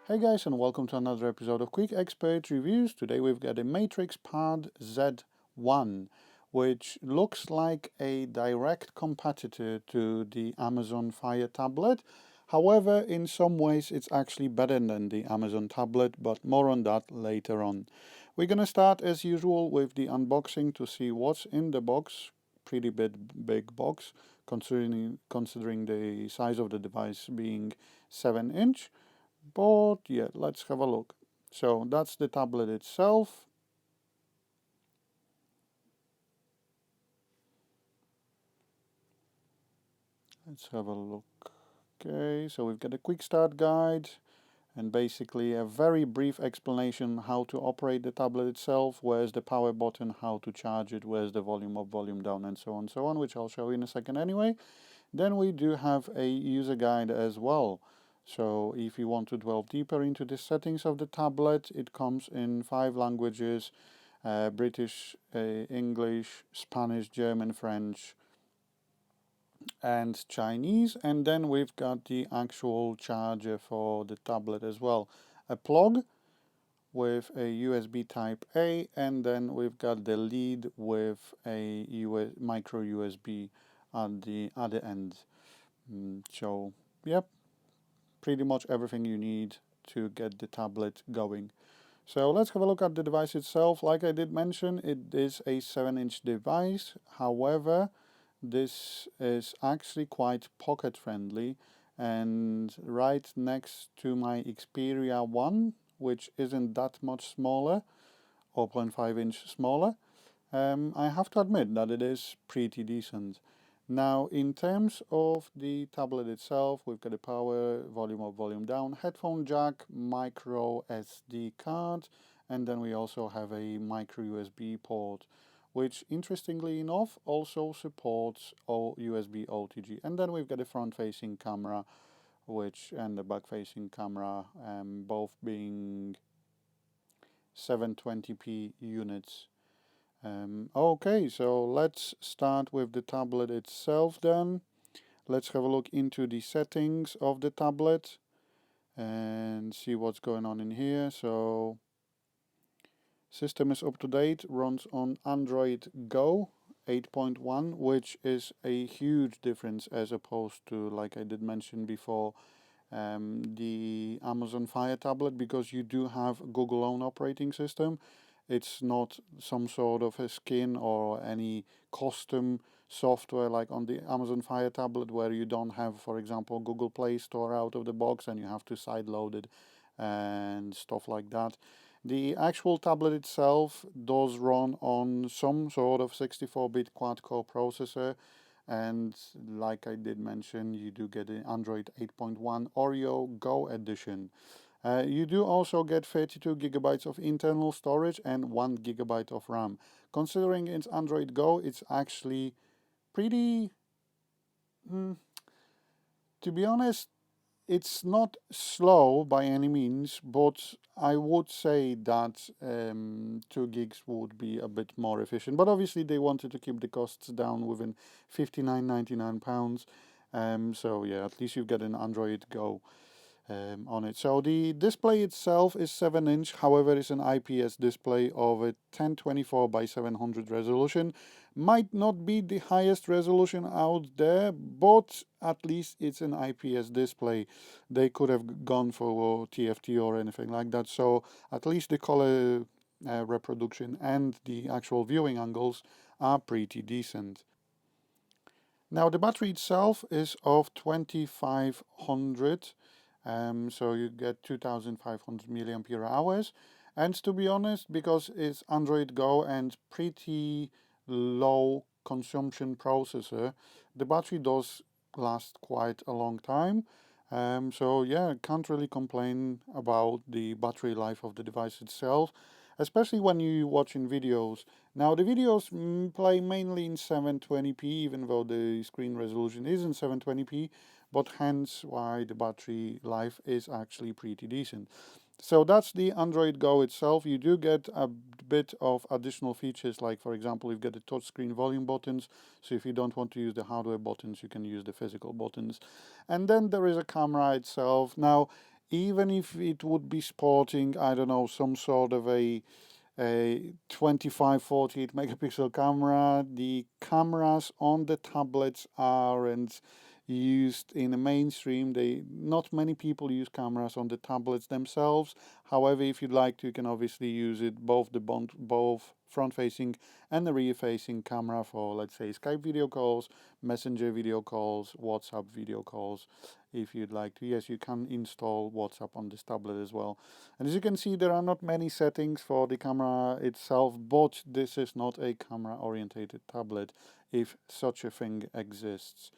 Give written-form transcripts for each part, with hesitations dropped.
Hey guys, and welcome to another episode of Quick Expert Reviews. Today we've got a MatrixPad Z1, which looks like a direct competitor to the Amazon Fire tablet. However, in some ways it's actually better than the Amazon tablet, but more on that later on. We're gonna start as usual with the unboxing to see what's in the box. Pretty big box, considering the size of the device being 7-inch. But yeah, let's have a look. So that's the tablet itself. Let's have a look. Okay, so we've got a quick start guide and basically a very brief explanation how to operate the tablet itself, where's the power button, how to charge it, where's the volume up, volume down, and so on, which I'll show you in a second anyway. Then we do have a user guide as well. So if you want to delve deeper into the settings of the tablet, it comes in 5 languages: British, English, Spanish, German, French, and Chinese. And then we've got the actual charger for the tablet as well. A plug with a USB type A, and then we've got the lead with a micro USB at the other end. So, yep, pretty much everything you need to get the tablet going. So let's have a look at the device itself. Like I did mention, it is a 7-inch device. However, this is actually quite pocket friendly, and right next to my Xperia 1, which isn't that much smaller, 0.5-inch smaller, I have to admit that it is pretty decent. Now, in terms of the tablet itself, we've got a power, volume up, volume down, headphone jack, micro SD card, and then we also have a micro USB port, which interestingly enough also supports USB OTG. And then we've got a front-facing camera, and the back-facing camera, both being 720p units. Okay, so let's start with the tablet itself then. Let's have a look into the settings of the tablet and see what's going on in here. So, system is up to date, runs on Android Go 8.1, which is a huge difference as opposed to, like I did mention before, the Amazon Fire tablet, because you do have Google own operating system. It's not some sort of a skin or any custom software like on the Amazon Fire tablet, where you don't have, for example, Google Play Store out of the box and you have to sideload it and stuff like that. The actual tablet itself does run on some sort of 64-bit quad-core processor, and like I did mention, you do get an Android 8.1 Oreo Go edition. You do also get 32 gigabytes of internal storage and 1 gigabyte of RAM. Considering it's Android Go, it's actually pretty, to be honest, it's not slow by any means, but I would say that 2 gigs would be a bit more efficient. But obviously they wanted to keep the costs down within £59.99. So yeah, at least you get an Android Go on it. So the display itself is 7-inch, however it's an IPS display of a 1024 by 700 resolution. Might not be the highest resolution out there, but at least it's an IPS display. They could have gone for TFT or anything like that, so at least the color reproduction and the actual viewing angles are pretty decent. Now the battery itself is of 2500, so you get 2500 milliampere hours. And to be honest, because it's Android Go and pretty low consumption processor, the battery does last quite a long time. So yeah, can't really complain about the battery life of the device itself, especially when you're watching videos. Now the videos play mainly in 720p, even though the screen resolution isn't 720p, but hence why the battery life is actually pretty decent. So that's the Android Go itself. You do get a bit of additional features, like for example, you've got the touchscreen volume buttons. So if you don't want to use the hardware buttons, you can use the physical buttons. And then there is a camera itself. Now, even if it would be sporting, I don't know, some sort of a 25 48 megapixel camera. The cameras on the tablets aren't used in the mainstream. They not many people use cameras on the tablets themselves. However, if you'd like to, you can obviously use it both front facing and the rear facing camera for, let's say, Skype video calls, Messenger video calls, WhatsApp video calls. If you'd like to, yes, you can install WhatsApp on this tablet as well. And as you can see, there are not many settings for the camera itself, but this is not a camera orientated tablet, if such a thing exists.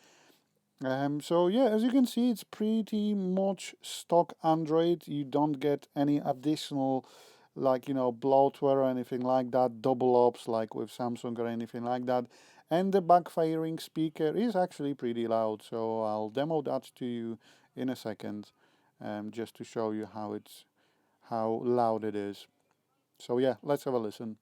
So yeah, as you can see, it's pretty much stock Android. You don't get any additional, like, bloatware or anything like that, double ops like with Samsung or anything like that. And the backfiring speaker is actually pretty loud, so I'll demo that to you in a second, just to show you how loud it is. So yeah, let's have a listen.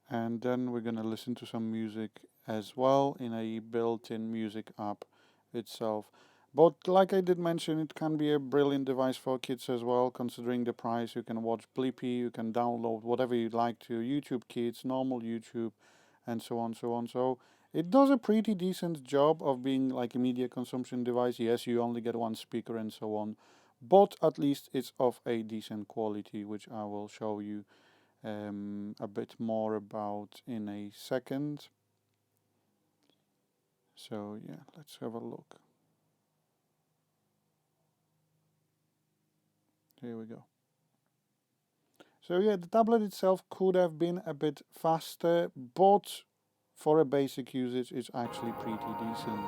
And then we're gonna listen to some music as well in a built-in music app itself. But like I did mention, it can be a brilliant device for kids as well, considering the price. You can watch Blippi, you can download whatever you'd like to, YouTube Kids, normal YouTube, and so on, so on. So it does a pretty decent job of being like a media consumption device. Yes, you only get one speaker and so on, but at least it's of a decent quality, which I will show you a bit more about in a second. So yeah, let's have a look. Here we go. So yeah, the tablet itself could have been a bit faster, but for a basic usage, it's actually pretty decent.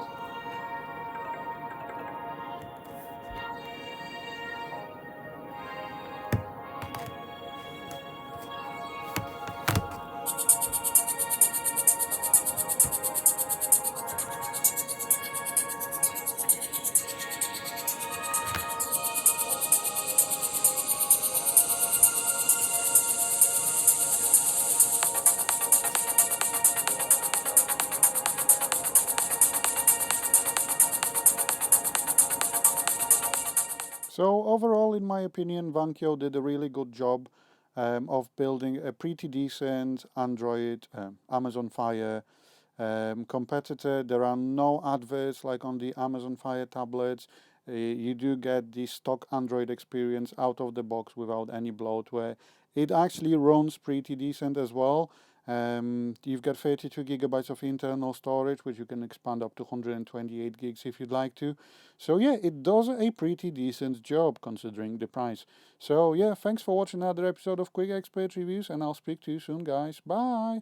So overall, in my opinion, Vankyo did a really good job of building a pretty decent Android Amazon Fire competitor. There are no adverts like on the Amazon Fire tablets. You do get the stock Android experience out of the box without any bloatware. It actually runs pretty decent as well. You've got 32 gigabytes of internal storage, which you can expand up to 128 gigs if you'd like to. So yeah, it does a pretty decent job considering the price. So yeah, thanks for watching another episode of Quick Expert Reviews, and I'll speak to you soon, guys. Bye.